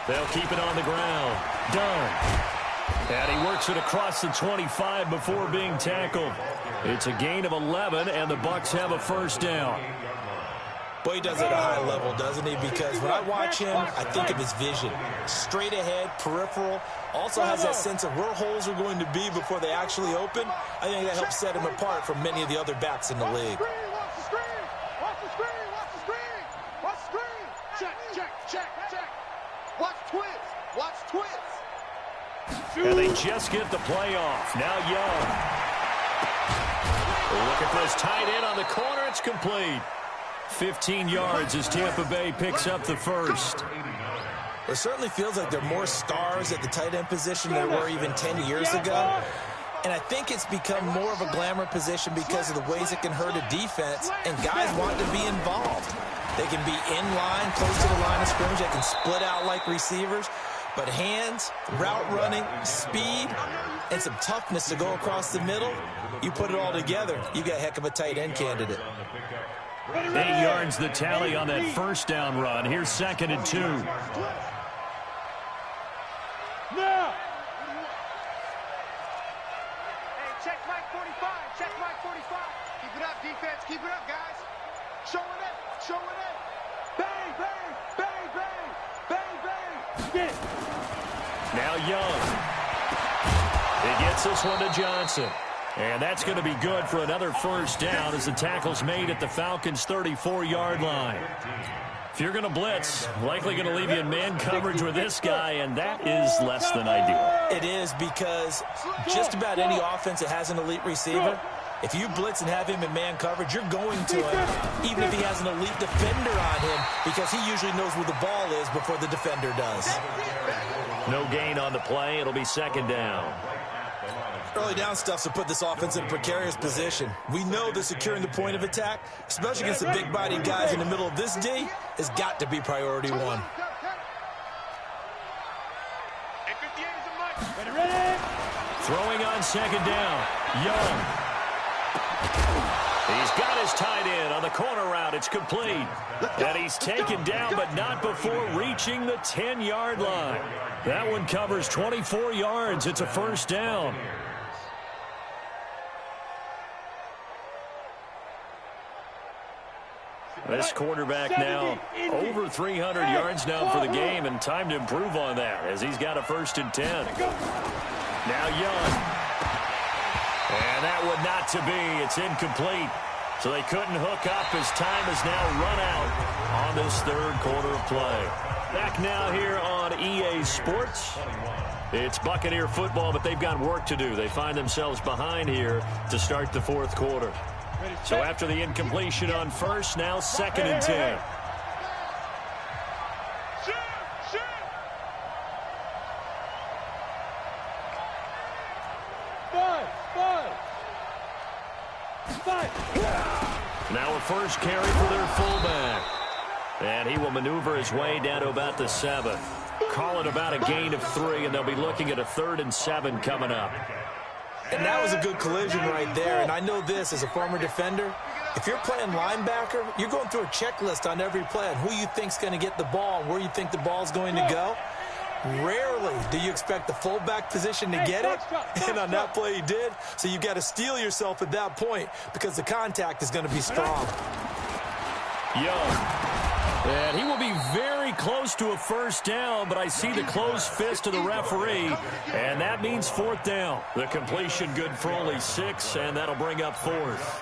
They'll keep it on the ground. Done. And he works it across the 25 before being tackled. It's a gain of 11, and the Bucs have a 1st down. Boy, he does it at a high level, doesn't he? Because when I watch him, I think of his vision. Straight ahead, peripheral. Also has that sense of where holes are going to be before they actually open. I think that helps set him apart from many of the other backs in the league. Watch the screen. Check. Watch twins. And they just get the play off. Now Young. Look at this. Tight end on the corner. It's complete. 15 yards as Tampa Bay picks up the 1st. It certainly feels like there are more stars at the tight end position than there were even 10 years ago. And I think it's become more of a glamour position because of the ways it can hurt a defense, and guys want to be involved. They can be in line, close to the line of scrimmage. They can split out like receivers. But hands, route running, speed, and some toughness to go across the middle, you put it all together, you got a heck of a tight end candidate. 8 yards the tally on that 1st down run. Here's 2nd and 2. Now. Hey, check Mike 45. Keep it up, defense. Keep it up, guys. Show it. Bang. Get. Now Young. He gets this one to Johnson. And that's going to be good for another 1st down as the tackle's made at the Falcons' 34-yard line. If you're going to blitz, likely going to leave you in man coverage with this guy, and that is less than ideal. It is, because just about any offense that has an elite receiver, if you blitz and have him in man coverage, you're going to him, even if he has an elite defender on him, because he usually knows where the ball is before the defender does. No gain on the play. It'll be 2nd down. Early down stuff's to put this offense in a precarious position. We know that securing the point of attack, especially against the big-bodied guys in the middle of this D, has got to be priority one. Throwing on 2nd down. Young. He's got his tight end on the corner route. It's complete. And he's taken down, but not before reaching the 10-yard line. That one covers 24 yards. It's a 1st down. This quarterback now over 300 yards now for the game, and time to improve on that as he's got a 1st and 10. Now Young. And that would not to be. It's incomplete. So they couldn't hook up as time has now run out on this 3rd quarter of play. Back now here on EA Sports. It's Buccaneer football, but they've got work to do. They find themselves behind here to start the 4th quarter. So after the incompletion on 1st, now 2nd and 10. Now a 1st carry for their fullback. And he will maneuver his way down to about the 7th. Call it about a gain of 3, and they'll be looking at a 3rd and 7 coming up. And that was a good collision right there. And I know this as a former defender. If you're playing linebacker, you're going through a checklist on every play on who you think's going to get the ball and where you think the ball's going to go. Rarely do you expect the fullback position to get it, and on that play he did. So you've got to steel yourself at that point because the contact is going to be strong. Young. And he will be very close to a 1st down, but I see the closed fist of the referee, and that means 4th down. The completion good for only 6, and that'll bring up 4th.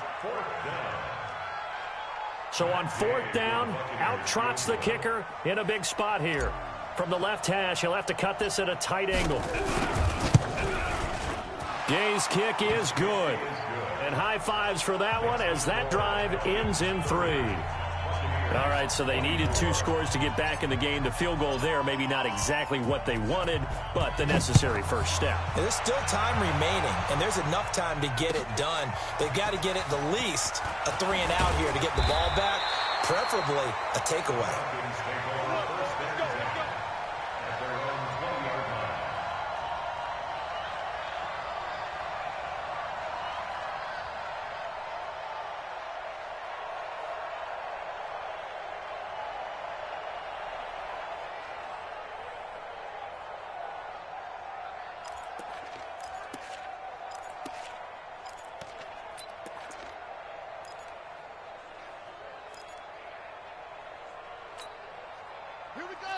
So on 4th down, out trots the kicker in a big spot here. From the left hash, he'll have to cut this at a tight angle. Gay's kick is good. And high fives for that one as that drive ends in 3. All right, so they needed 2 scores to get back in the game. The field goal there, maybe not exactly what they wanted, but the necessary 1st step. There's still time remaining, and there's enough time to get it done. They've got to get it the least a 3 and out here to get the ball back, preferably a takeaway.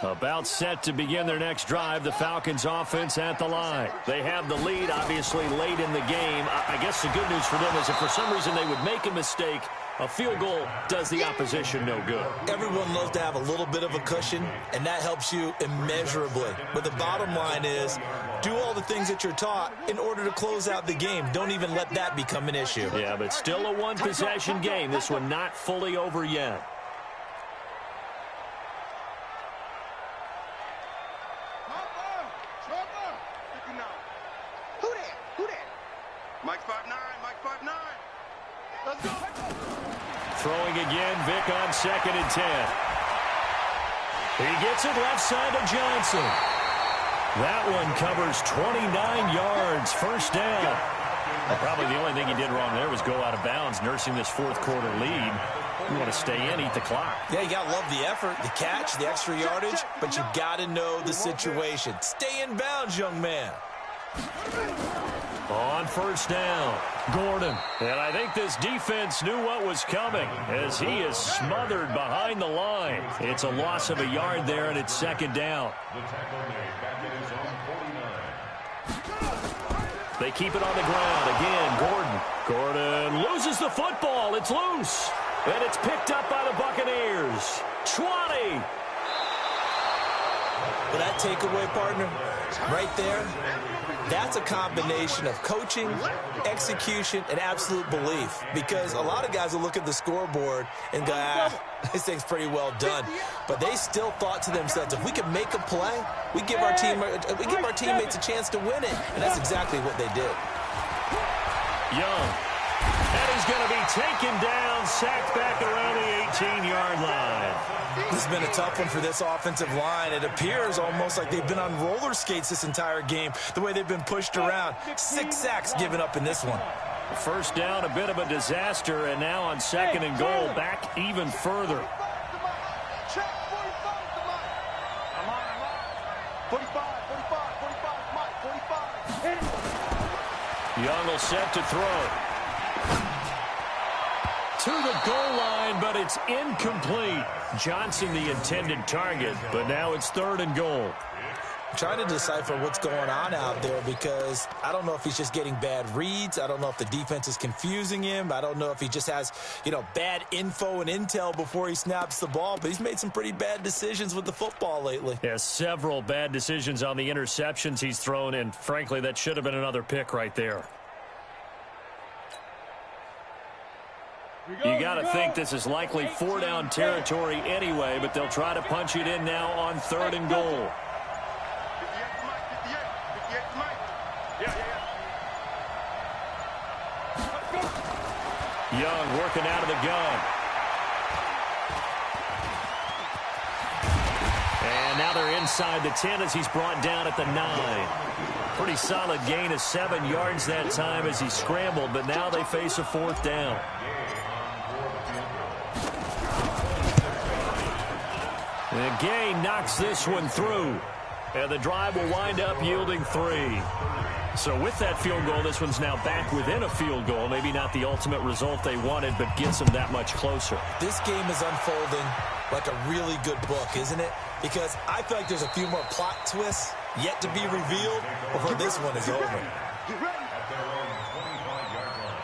About set to begin their next drive, the Falcons offense at the line. They have the lead, obviously, late in the game. I guess the good news for them is if for some reason they would make a mistake, a field goal does the opposition no good. Everyone loves to have a little bit of a cushion, and that helps you immeasurably. But the bottom line is, do all the things that you're taught in order to close out the game. Don't even let that become an issue. Yeah, but still a one-possession game. This one not fully over yet. Mike 5'9", Mike 5'9". Let's go. Throwing again, Vic on 2nd and 10. He gets it left side to Johnson. That one covers 29 yards, 1st down. Well, probably the only thing he did wrong there was go out of bounds, nursing this 4th quarter lead. You want to stay in, eat the clock. Yeah, you got to love the effort, the catch, the extra yardage, but you got to know the situation. Stay in bounds, young man. On 1st down, Gordon. And I think this defense knew what was coming as he is smothered behind the line. It's a loss of a yard there, and it's 2nd down. They keep it on the ground. Again, Gordon. Gordon loses the football. It's loose. And it's picked up by the Buccaneers. 20. Well, that takeaway, partner, right there, that's a combination of coaching, execution, and absolute belief. Because a lot of guys will look at the scoreboard and go, this thing's pretty well done. But they still thought to themselves, if we can make a play, we give our teammates a chance to win it. And that's exactly what they did. Young. And he's going to be taken down, sacked back around the 18-yard line. This has been a tough one for this offensive line. It appears almost like they've been on roller skates this entire game, the way they've been pushed around. 6 sacks given up in this one. 1st down, a bit of a disaster, and now on 2nd and goal, back even further. 45. Young will set to throw. to the goal line, but it's incomplete. Johnson the intended target, but now it's 3rd and goal. Trying to decipher what's going on out there because I don't know if he's just getting bad reads. I don't know if the defense is confusing him. I don't know if he just has, bad info and intel before he snaps the ball. But he's made some pretty bad decisions with the football lately. Yeah, several bad decisions on the interceptions he's thrown, and frankly, that should have been another pick right there. You got to think this is likely 4-down territory anyway, but they'll try to punch it in now on 3rd and goal. Young working out of the gun. And now they're inside the 10 as he's brought down at the 9. Pretty solid gain of 7 yards that time as he scrambled, but now they face a 4th down. And Gay knocks this one through. And the drive will wind up yielding 3. So with that field goal, this one's now back within a field goal. Maybe not the ultimate result they wanted, but gets them that much closer. This game is unfolding like a really good book, isn't it? Because I feel like there's a few more plot twists yet to be revealed before this one is over. At their own 25-yard line.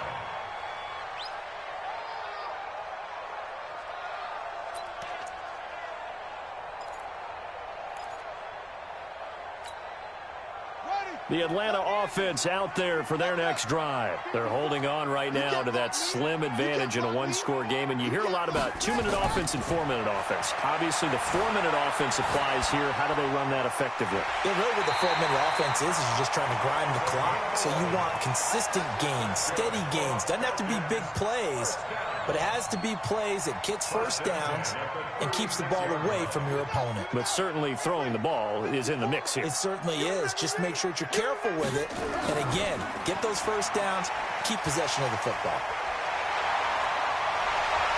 The Atlanta offense out there for their next drive. They're holding on right now to that slim advantage in a one-score game, and you hear a lot about 2-minute offense and 4-minute offense. Obviously, the 4-minute offense applies here. How do they run that effectively? Yeah, really what the 4-minute offense is you're just trying to grind the clock. So you want consistent gains, steady gains. Doesn't have to be big plays, but it has to be plays that gets first downs and keeps the ball away from your opponent. But certainly throwing the ball is in the mix here. It certainly is. Just make sure that you're careful with it. And again, get those first downs, keep possession of the football.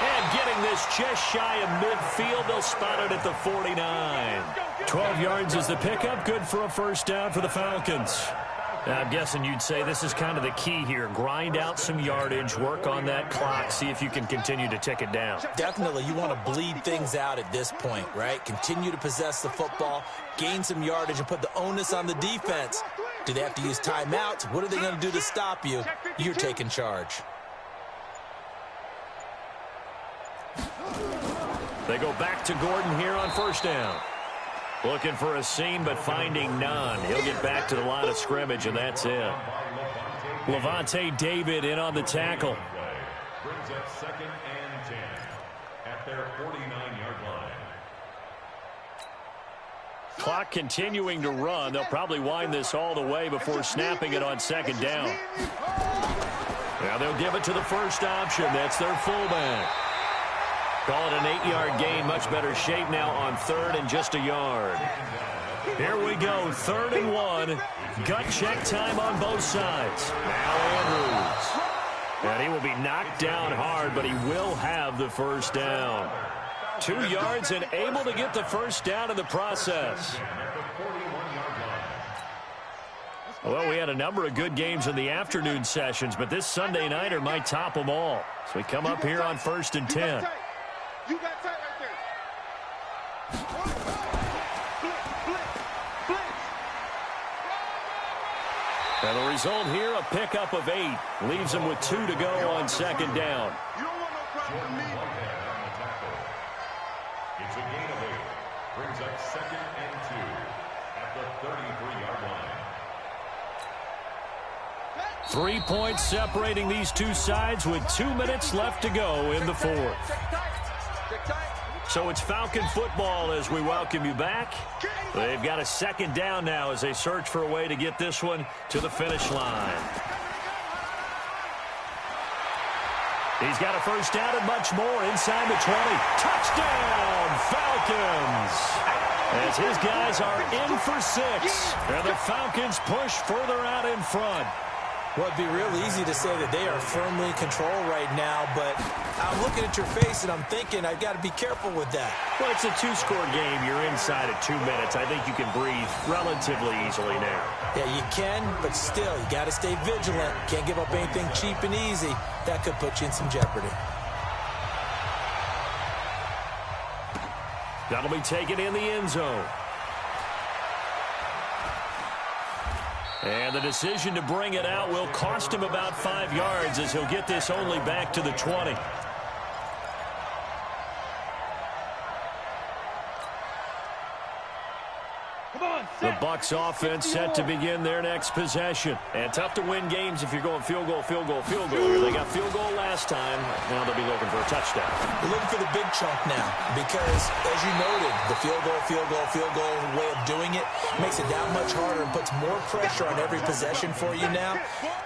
And getting this just shy of midfield, they'll spot it at the 49. 12 yards is the pickup, good for a first down for the Falcons. Now, I'm guessing you'd say this is kind of the key here. Grind out some yardage, work on that clock, see if you can continue to tick it down. Definitely, you want to bleed things out at this point, right? Continue to possess the football, gain some yardage, and put the onus on the defense. Do they have to use timeouts? What are they going to do to stop you? You're taking charge. They go back to Gordon here on first down. Looking for a seam, but finding none. He'll get back to the line of scrimmage, and that's it. Levante David in on the tackle. Brings up 2nd and 10 at their 49-yard line. Clock continuing to run. They'll probably wind this all the way before snapping it on 2nd down. Now they'll give it to the first option. That's their fullback. Call it an 8-yard gain. Much better shape now on 3rd and just a yard. Here we go. 3rd and 1. Gut check time on both sides. Now Andrews. And he will be knocked down hard, but he will have the first down. 2 yards and able to get the first down in the process. Well, we had a number of good games in the afternoon sessions, but this Sunday nighter might top them all. So we come up here on 1st and 10. You got tight right there. Blitz. And the result here, a pickup of 8. Leaves them with 2 to go on 2nd down. You don't want no problem with me. It's a gain of 8. Brings up 2nd and 2 at the 33-yard line. 3 points separating these two sides with 2 minutes left to go in the 4th. So it's Falcon football as we welcome you back. They've got a 2nd down now as they search for a way to get this one to the finish line. He's got a first down and much more inside the 20. Touchdown, Falcons! As his guys are in for 6. And the Falcons push further out in front. Well, it'd be real easy to say that they are firmly in control right now, but I'm looking at your face and I'm thinking I've got to be careful with that. Well, it's a 2-score game. You're inside at 2 minutes. I think you can breathe relatively easily now. Yeah, you can, but still, you got to stay vigilant. Can't give up anything cheap and easy. That could put you in some jeopardy. That'll be taken in the end zone. And the decision to bring it out will cost him about 5 yards as he'll get this only back to the 20. The Bucs offense set to begin their next possession. And tough to win games if you're going field goal, field goal, field goal here. They got field goal last time. Now they'll be looking for a touchdown. They're looking for the big chunk now because, as you noted, the field goal way of doing it makes it that much harder and puts more pressure on every possession for you now.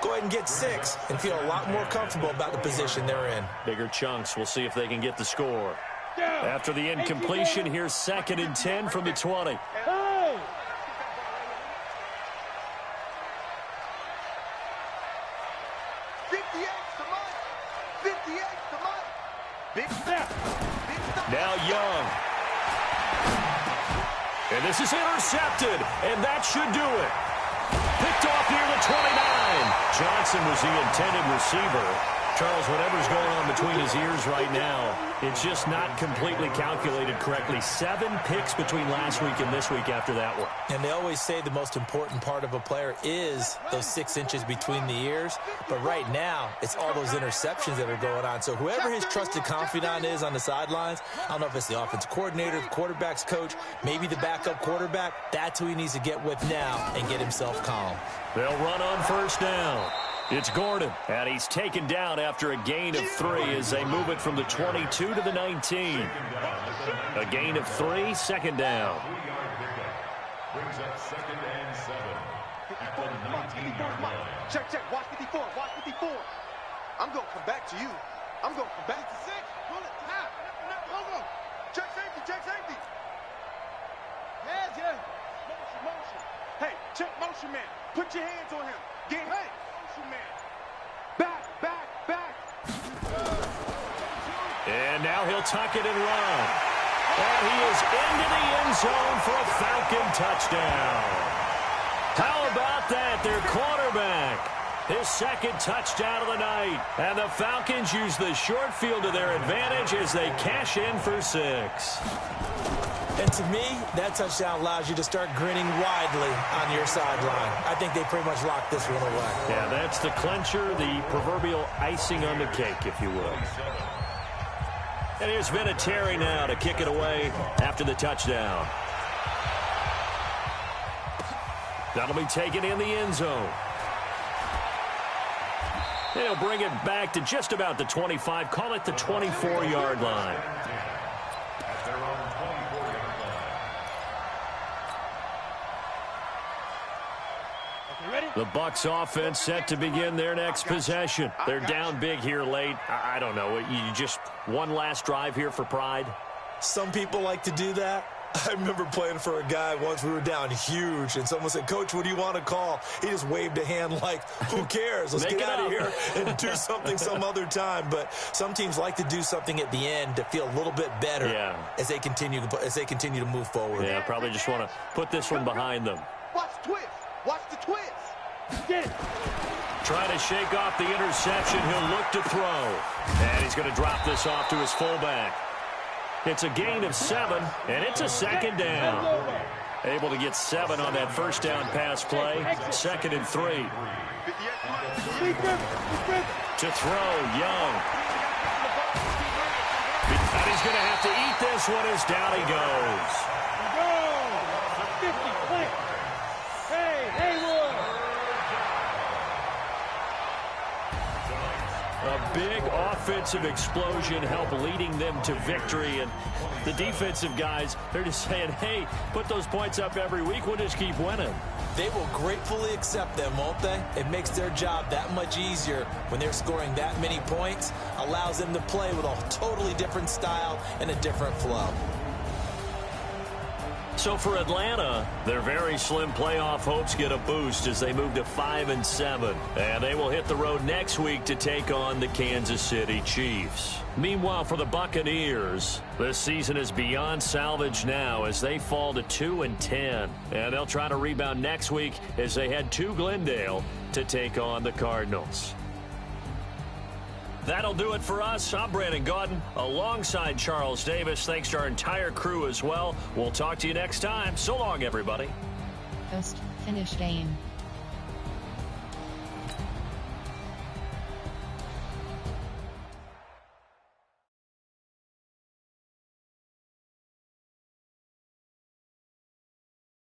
Go ahead and get 6 and feel a lot more comfortable about the position they're in. Bigger chunks. We'll see if they can get the score. After the incompletion, here's 2nd and 10 from the 20. Now Young. And this is intercepted, and that should do it. Picked off near the 29. Johnson was the intended receiver. Charles, whatever's going on between his ears right now, it's just not completely calculated correctly. 7 picks between last week and this week after that one. And they always say the most important part of a player is those 6 inches between the ears. But right now, it's all those interceptions that are going on. So whoever his trusted confidant is on the sidelines, I don't know if it's the offensive coordinator, the quarterback's coach, maybe the backup quarterback, that's who he needs to get with now and get himself calm. They'll run on first down. It's Gordon, and he's taken down after a gain of 3 as they move it from the 22 to the 19. A gain of 3, 2nd down. Brings up 2nd and 7 at the 19-yard line. Check, watch 54, watch 54. I'm going to come back to you. I'm going to come back to 6. Pull it, tap. Hold on. Check safety. Yeah. Motion. Hey, check motion, man. Put your hands on him. Get hit. Man. Back. And now he'll tuck it and run. And he is into the end zone for a Falcon touchdown. How about that? Their quarterback. His 2nd touchdown of the night. And the Falcons use the short field to their advantage as they cash in for 6. And to me, that touchdown allows you to start grinning widely on your sideline. I think they pretty much locked this one away. Yeah, that's the clincher, the proverbial icing on the cake, if you will. And here's Vinatieri now to kick it away after the touchdown. That'll be taken in the end zone. They'll bring it back to just about the 25, call it the 24-yard line. The Bucs offense set to begin their next possession. They're down big here late. I don't know. You just one last drive here for pride? Some people like to do that. I remember playing for a guy once. We were down huge, and someone said, "Coach, what do you want to call?" He just waved a hand like, who cares? Let's get out of here and do something some other time. But some teams like to do something at the end to feel a little bit better as they continue to move forward. Yeah, probably just want to put this one behind them. Watch the twist. Get it. Trying to shake off the interception. He'll look to throw. And he's going to drop this off to his fullback. It's a gain of 7, and it's a 2nd down. Able to get 7 on that first down pass play. 2nd and 3. To throw, Young. And he's going to have to eat this one as down he goes. A big offensive explosion helped leading them to victory. And the defensive guys, they're just saying, hey, put those points up every week. We'll just keep winning. They will gratefully accept them, won't they? It makes their job that much easier when they're scoring that many points. Allows them to play with a totally different style and a different flow. So for Atlanta, their very slim playoff hopes get a boost as they move to 5-7. And they will hit the road next week to take on the Kansas City Chiefs. Meanwhile, for the Buccaneers, this season is beyond salvage now as they fall to 2-10. And they'll try to rebound next week as they head to Glendale to take on the Cardinals. That'll do it for us. I'm Brandon Gaudin alongside Charles Davis. Thanks to our entire crew as well. We'll talk to you next time. So long, everybody. Post finish game.